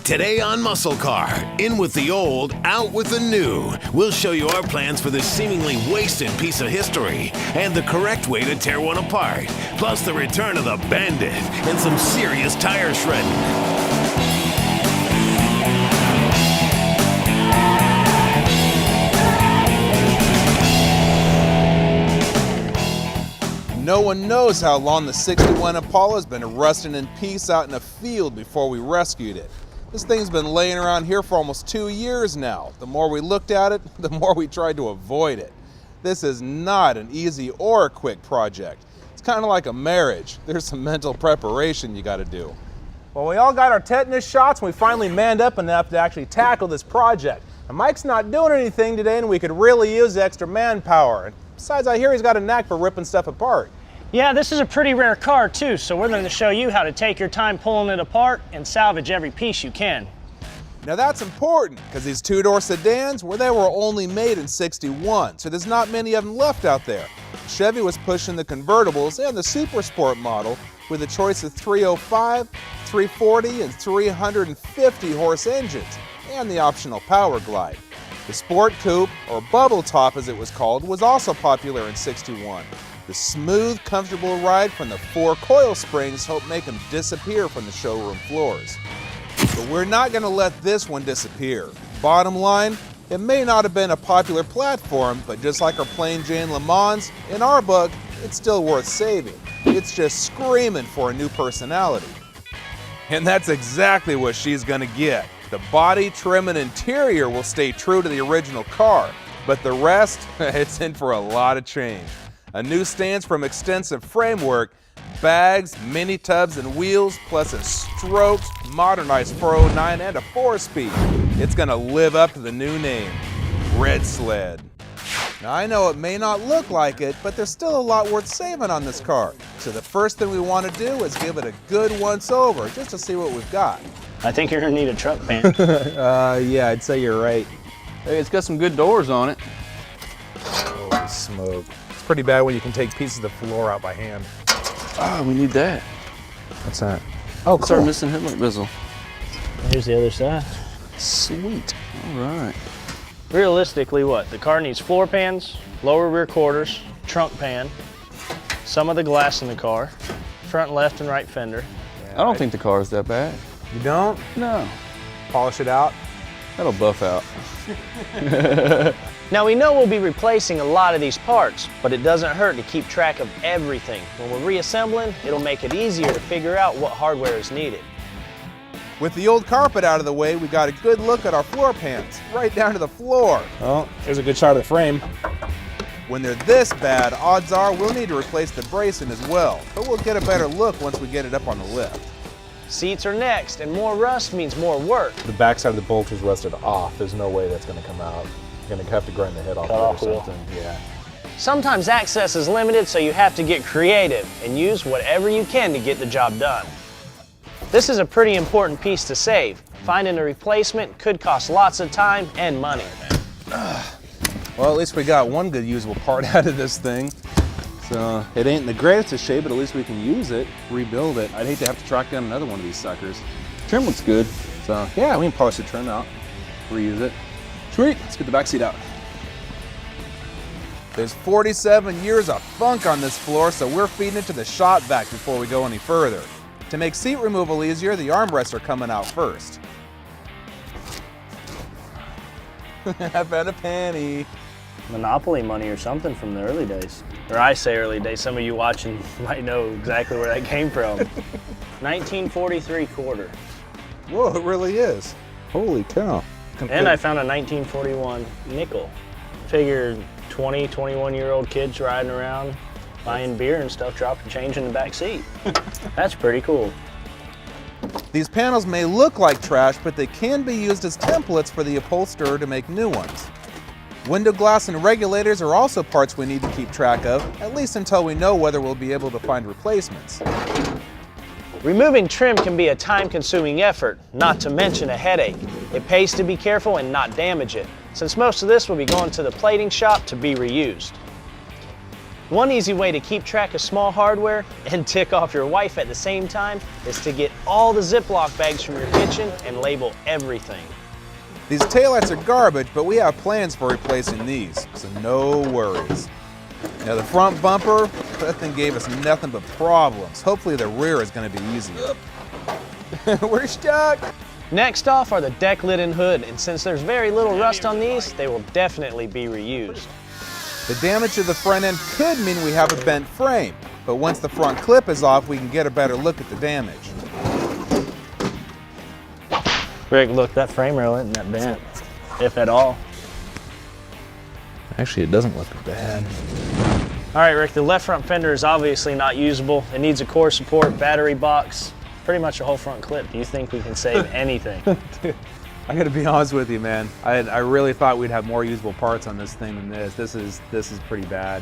Today on Muscle Car, in with the old, out with the new. We'll show you our plans for this seemingly wasted piece of history and the correct way to tear one apart. Plus the return of the Bandit and some serious tire shredding. No one knows how long the 61 Impala has been rusting in peace out in a field before we rescued it. This thing's been laying around here for almost 2 years now. The more we looked at it, the more we tried to avoid it. This is not an easy or a quick project. It's kind of like a marriage. There's some mental preparation you gotta do. Well, we all got our tetanus shots and we finally manned up enough to actually tackle this project. And Mike's not doing anything today and we could really use the extra manpower. And besides, I hear he's got a knack for ripping stuff apart. Yeah, this is a pretty rare car too, so we're going to show you how to take your time pulling it apart and salvage every piece you can. Now that's important, because these two-door sedans, well, they were only made in '61, so there's not many of them left out there. Chevy was pushing the convertibles and the Super Sport model with a choice of 305, 340, and 350 horse engines, and the optional Power Glide. The Sport Coupe, or Bubble Top as it was called, was also popular in '61. The smooth, comfortable ride from the 4 coil springs helped make them disappear from the showroom floors. But we're not going to let this one disappear. Bottom line, it may not have been a popular platform, but just like our plain Jane Le Mans, in our book, it's still worth saving. It's just screaming for a new personality. And that's exactly what she's going to get. The body, trim, and interior will stay true to the original car, but the rest, it's in for a lot of change. A new stance from extensive framework, bags, mini tubs, and wheels, plus a stroked, modernized 409 and a 4-speed. It's gonna live up to the new name, Red Sled. Now I know it may not look like it, but there's still a lot worth saving on this car. So the first thing we want to do is give it a good once-over, just to see what we've got. I think you're going to need a truck pan. Yeah, I'd say you're right. Hey, it's got some good doors on it. Holy smoke. It's pretty bad when you can take pieces of the floor out by hand. Ah, we need that. What's that? Oh, It's cool. our missing headlight bezel. Here's the other side. Sweet. All right. Realistically, what? The car needs floor pans, lower rear quarters, trunk pan, some of the glass in the car, front left and right fender. I don't think the car is that bad. You don't? No. Polish it out? That'll buff out. Now we know we'll be replacing a lot of these parts, but it doesn't hurt to keep track of everything. When we're reassembling, it'll make it easier to figure out what hardware is needed. With the old carpet out of the way, we got a good look at our floor pans, right down to the floor. Well, here's a good shot of the frame. When they're this bad, odds are we'll need to replace the bracing as well, but we'll get a better look once we get it up on the lift. Seats are next, and more rust means more work. The backside of the bolt is rusted off. There's no way that's gonna come out. You're gonna have to grind the head off Cut it or off the wheel. something. Yeah. Sometimes access is limited, so you have to get creative and use whatever you can to get the job done. This is a pretty important piece to save. Finding a replacement could cost lots of time and money. Well, at least we got one good usable part out of this thing. So it ain't in the greatest of shape, but at least we can use it, rebuild it. I'd hate to have to track down another one of these suckers. Trim looks good. So yeah, we can polish the trim out, reuse it. Sweet, let's get the back seat out. There's 47 years of funk on this floor, so we're feeding it to the shop vac before we go any further. To make seat removal easier, the armrests are coming out first. I found a penny. Monopoly money or something from the early days. Or I say early days, some of you watching might know exactly where that came from. 1943 quarter. Whoa, it really is. Holy cow. And I found a 1941 nickel. Figure 20, 21-year-old kids riding around, buying beer and stuff, dropping change in the back seat. That's pretty cool. These panels may look like trash, but they can be used as templates for the upholsterer to make new ones. Window glass and regulators are also parts we need to keep track of, at least until we know whether we'll be able to find replacements. Removing trim can be a time-consuming effort, not to mention a headache. It pays to be careful and not damage it, since most of this will be going to the plating shop to be reused. One easy way to keep track of small hardware and tick off your wife at the same time is to get all the Ziploc bags from your kitchen and label everything. These taillights are garbage, but we have plans for replacing these, so no worries. Now the front bumper, that thing gave us nothing but problems. Hopefully the rear is going to be easier. We're stuck! Next off are the deck lid and hood, and since there's very little rust on these, they will definitely be reused. The damage to the front end could mean we have a bent frame, but once the front clip is off, we can get a better look at the damage. Rick, look, that frame rail isn't that bent, if at all. Actually, it doesn't look bad. All right, Rick, the left front fender is obviously not usable. It needs a core support, battery box, pretty much a whole front clip. Do you think we can save anything? Dude, I gotta be honest with you, man. I really thought we'd have more usable parts on this thing than this. This is pretty bad.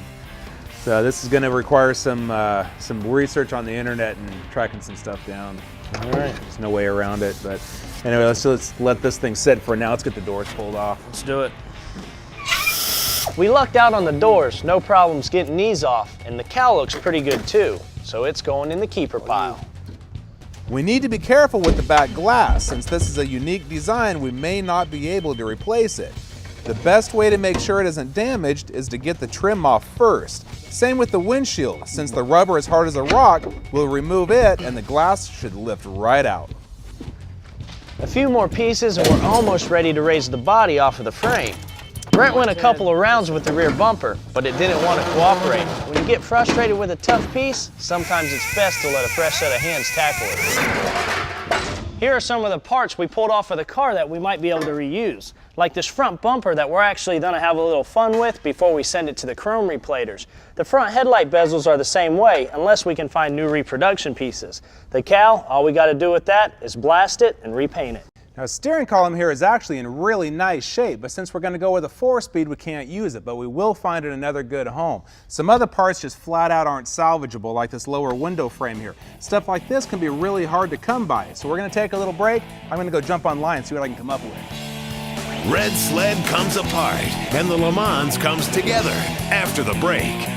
So this is gonna require some research on the internet and tracking some stuff down. All right. There's no way around it, but anyway, let's let this thing sit for now. Let's get the doors pulled off. Let's do it. We lucked out on the doors, no problems getting these off, and the cowl looks pretty good too, so it's going in the keeper pile. We need to be careful with the back glass. Since this is a unique design, we may not be able to replace it. The best way to make sure it isn't damaged is to get the trim off first. Same with the windshield. Since the rubber is hard as a rock, we'll remove it and the glass should lift right out. A few more pieces and we're almost ready to raise the body off of the frame. Brent went a couple of rounds with the rear bumper, but it didn't want to cooperate. When you get frustrated with a tough piece, sometimes it's best to let a fresh set of hands tackle it. Here are some of the parts we pulled off of the car that we might be able to reuse, like this front bumper that we're actually going to have a little fun with before we send it to the chrome replaters. The front headlight bezels are the same way, unless we can find new reproduction pieces. The cowl, all we got to do with that is blast it and repaint it. Now, the steering column here is actually in really nice shape, but since we're going to go with a 4-speed, we can't use it, but we will find it another good home. Some other parts just flat out aren't salvageable, like this lower window frame here. Stuff like this can be really hard to come by, so we're going to take a little break. I'm going to go jump online and see what I can come up with. Red Sled comes apart, and the Le Mans comes together after the break.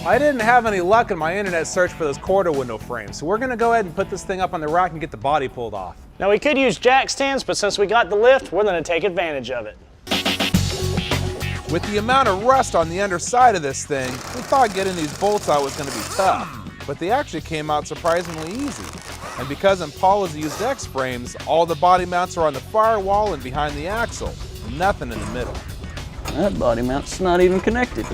I didn't have any luck in my internet search for those quarter window frames, so we're going to go ahead and put this thing up on the rack and get the body pulled off. Now we could use jack stands, but since we got the lift, we're going to take advantage of it. With the amount of rust on the underside of this thing, we thought getting these bolts out was going to be tough, but they actually came out surprisingly easy. And because Impalas used X-frames, all the body mounts are on the firewall and behind the axle, nothing in the middle. That body mount's not even connected.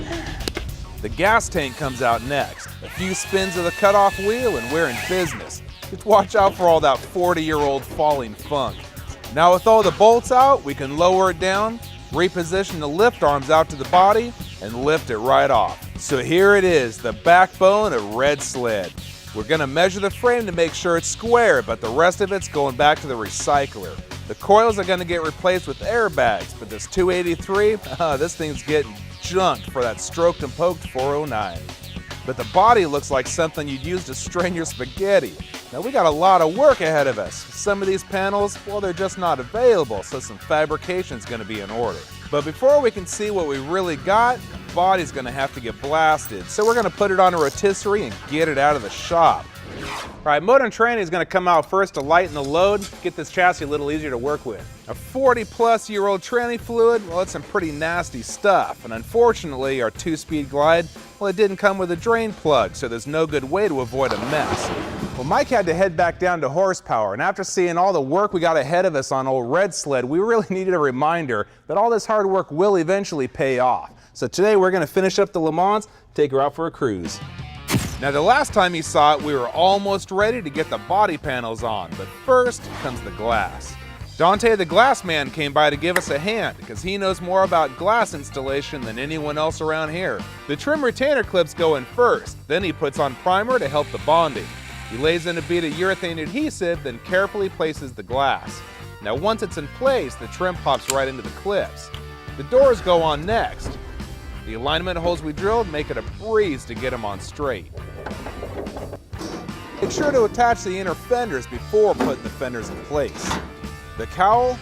The gas tank comes out next. A few spins of the cutoff wheel and we're in business. Just watch out for all that 40-year-old falling funk. Now with all the bolts out, we can lower it down, reposition the lift arms out to the body, and lift it right off. So here it is, the backbone of Red Sled. We're gonna measure the frame to make sure it's square, but the rest of it's going back to the recycler. The coils are gonna get replaced with airbags, but this 283, this thing's getting junked for that stroked and poked 409. But the body looks like something you'd use to strain your spaghetti. Now we got a lot of work ahead of us. Some of these panels, well, they're just not available, so some fabrication's gonna be in order. But before we can see what we really got, the body's gonna have to get blasted. So we're gonna put it on a rotisserie and get it out of the shop. All right, motor and tranny is gonna come out first to lighten the load, get this chassis a little easier to work with. A 40-plus-year-old tranny fluid, well, it's some pretty nasty stuff. And unfortunately, our 2-speed glide, well, it didn't come with a drain plug, so there's no good way to avoid a mess. Well, Mike had to head back down to horsepower, and after seeing all the work we got ahead of us on old Red Sled, we really needed a reminder that all this hard work will eventually pay off. So today we're gonna finish up the Le Mans, take her out for a cruise. Now the last time you saw it, we were almost ready to get the body panels on, but first comes the glass. Dante the Glass Man came by to give us a hand because he knows more about glass installation than anyone else around here. The trim retainer clips go in first, then he puts on primer to help the bonding. He lays in a bead of urethane adhesive, then carefully places the glass. Now once it's in place, the trim pops right into the clips. The doors go on next. The alignment holes we drilled make it a breeze to get them on straight. Make sure to attach the inner fenders before putting the fenders in place. The cowl,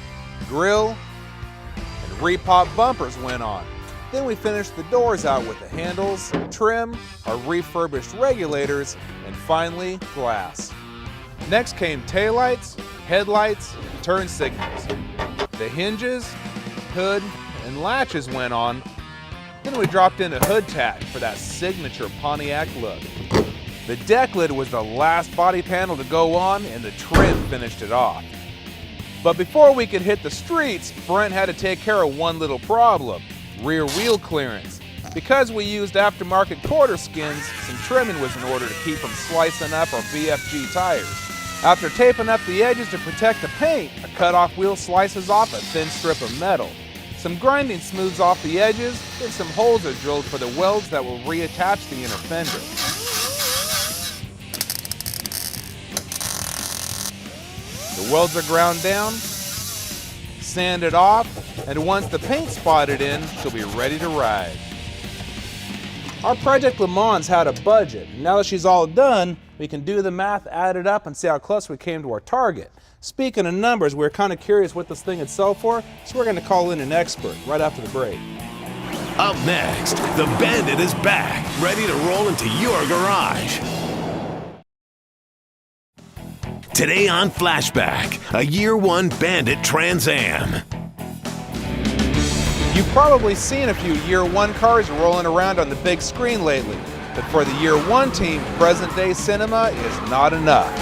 grill, and repop bumpers went on. Then we finished the doors out with the handles, trim, our refurbished regulators, and finally, glass. Next came taillights, headlights, and turn signals. The hinges, hood, and latches went on. Then we dropped into hood tack for that signature Pontiac look. The deck lid was the last body panel to go on, and the trim finished it off. But before we could hit the streets, Brent had to take care of one little problem: rear wheel clearance. Because we used aftermarket quarter skins, some trimming was in order to keep from slicing up our VFG tires. After taping up the edges to protect the paint, a cut-off wheel slices off a thin strip of metal. Some grinding smooths off the edges, then some holes are drilled for the welds that will reattach the inner fender. The welds are ground down, sanded off, and once the paint's spotted in, she'll be ready to ride. Our Project Le Mans had a budget, and now that she's all done, we can do the math, add it up, and see how close we came to our target. Speaking of numbers, we're kind of curious what this thing would sell for, so we're going to call in an expert right after the break. Up next, the Bandit is back, ready to roll into your garage. Today on Flashback, a Year 1 Bandit Trans Am. You've probably seen a few Year 1 cars rolling around on the big screen lately, but for the Year 1 team, present-day cinema is not enough.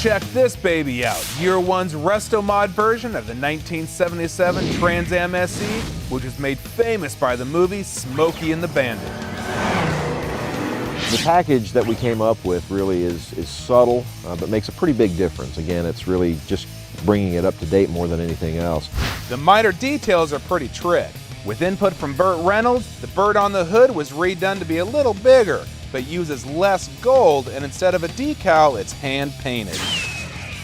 Check this baby out, Year 1's Resto Mod version of the 1977 Trans Am SE, which was made famous by the movie Smokey and the Bandit. The package that we came up with really is subtle, but makes a pretty big difference. Again, it's really just bringing it up to date more than anything else. The minor details are pretty trick. With input from Burt Reynolds, the bird on the hood was redone to be a little bigger, but uses less gold, and instead of a decal, it's hand-painted.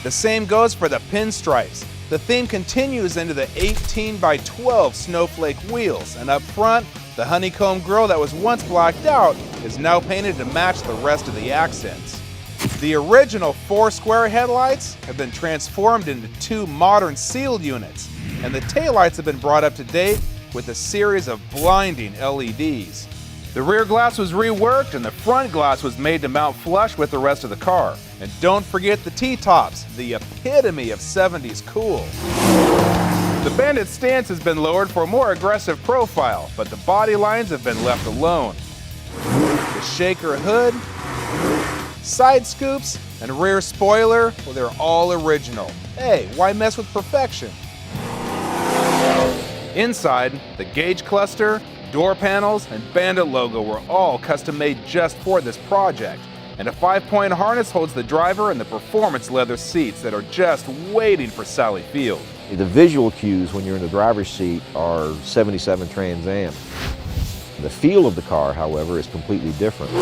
The same goes for the pinstripes. The theme continues into the 18x12 snowflake wheels, and up front, the honeycomb grille that was once blacked out is now painted to match the rest of the accents. The original 4 square headlights have been transformed into 2 modern sealed units, and the taillights have been brought up to date with a series of blinding LEDs. The rear glass was reworked and the front glass was made to mount flush with the rest of the car. And don't forget the T-tops, the epitome of 70s cool. The Bandit stance has been lowered for a more aggressive profile, but the body lines have been left alone. The shaker hood, side scoops, and rear spoiler, well, they're all original. Hey, why mess with perfection? Inside, the gauge cluster, door panels, and Bandit logo were all custom made just for this project. And a 5-point harness holds the driver and the performance leather seats that are just waiting for Sally Field. The visual cues when you're in the driver's seat are 77 Trans Am. The feel of the car, however, is completely different.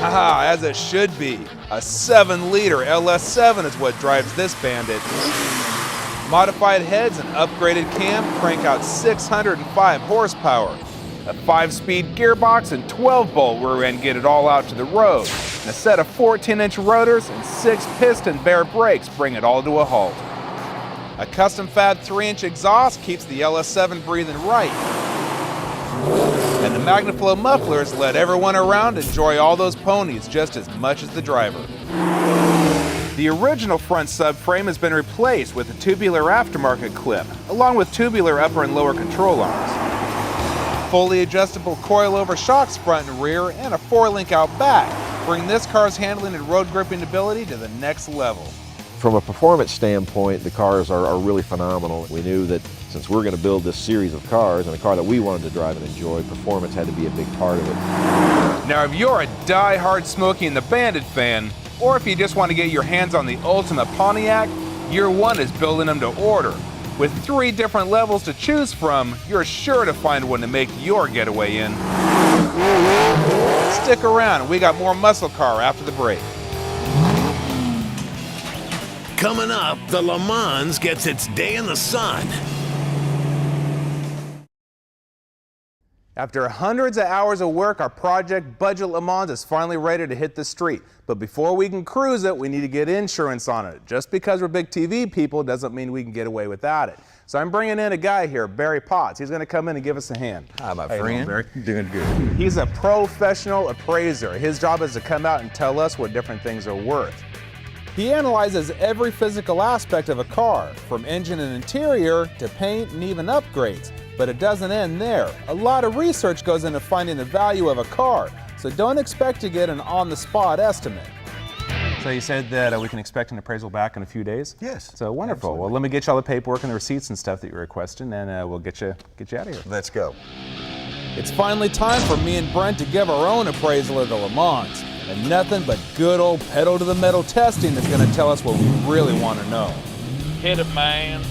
Haha, as it should be. A 7-liter LS7 is what drives this Bandit. Modified heads and upgraded cam crank out 605 horsepower. A 5-speed gearbox and 12-bolt rear end get it all out to the road. And a set of 14-inch rotors and 6-piston bare brakes bring it all to a halt. A custom fab 3-inch exhaust keeps the LS7 breathing right. And the MagnaFlow mufflers let everyone around enjoy all those ponies just as much as the driver. The original front subframe has been replaced with a tubular aftermarket clip, along with tubular upper and lower control arms. Fully adjustable coilover shocks front and rear, and a 4-link out back bring this car's handling and road gripping ability to the next level. From a performance standpoint, the cars are really phenomenal. We knew that since we're going to build this series of cars, and a car that we wanted to drive and enjoy, performance had to be a big part of it. Now, if you're a die-hard Smokey and the Bandit fan, or if you just want to get your hands on the ultimate Pontiac, Year 1 is building them to order. With 3 different levels to choose from, you're sure to find one to make your getaway in. Stick around, we got more muscle car after the break. Coming up, the Le Mans gets its day in the sun. After hundreds of hours of work, our project Budget Le Mans is finally ready to hit the street. But before we can cruise it, we need to get insurance on it. Just because we're big TV people doesn't mean we can get away without it. So I'm bringing in a guy here, Barry Potts. He's going to come in and give us a hand. Hi, my friend. Barry? Doing good. He's a professional appraiser. His job is to come out and tell us what different things are worth. He analyzes every physical aspect of a car, from engine and interior to paint and even upgrades. But it doesn't end there. A lot of research goes into finding the value of a car, so don't expect to get an on-the-spot estimate. So you said that we can expect an appraisal back in a few days? Yes. So wonderful. Absolutely. Well, let me get you all the paperwork and the receipts and stuff that you're requesting, and we'll get you out of here. Let's go. It's finally time for me and Brent to give our own appraisal of the Le Mans. And nothing but good old pedal to the metal testing is going to tell us what we really want to know. Hit it, man.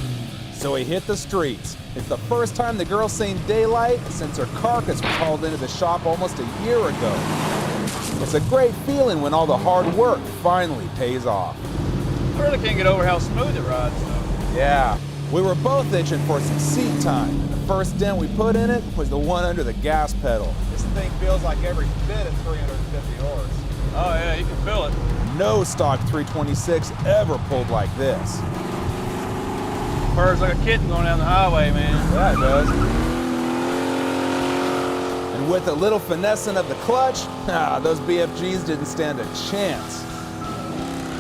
So we hit the streets. It's the first time the girl's seen daylight since her carcass was hauled into the shop almost a year ago. It's a great feeling when all the hard work finally pays off. I really can't get over how smooth it rides, though. Yeah, we were both itching for some seat time. The first dent we put in it was the one under the gas pedal. This thing feels like every bit of 350 horse. Oh, yeah, you can feel it. No stock 326 ever pulled like this. Purrs like a kitten going down the highway, man. Yeah, it does. And with a little finessing of the clutch, those BFGs didn't stand a chance.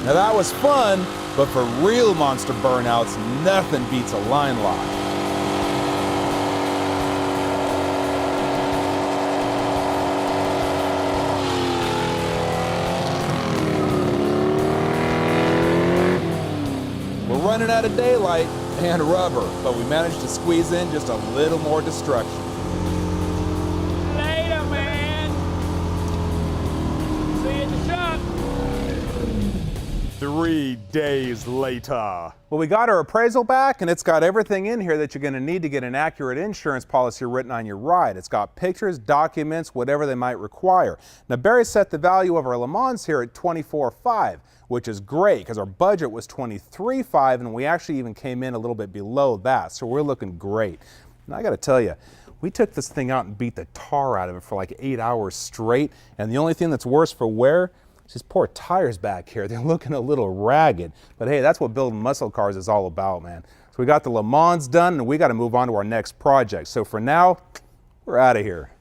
Now that was fun, but for real monster burnouts, nothing beats a line lock. We're running out of daylight and rubber, but we managed to squeeze in just a little more destruction. Later, man. See you at the shop. 3 days later. Well, we got our appraisal back, and it's got everything in here that you're going to need to get an accurate insurance policy written on your ride. It's got pictures, documents, whatever they might require. Now, Barry set the value of our Le Mans here at $24,500, which is great because our budget was $23,500, and we actually even came in a little bit below that, so we're looking great. And I got to tell you, we took this thing out and beat the tar out of it for like 8 hours straight, and the only thing that's worse for wear, these poor tires back here, they're looking a little ragged. But hey, that's what building muscle cars is all about, man. So we got the Le Mans done, and we got to move on to our next project. So for now, we're out of here.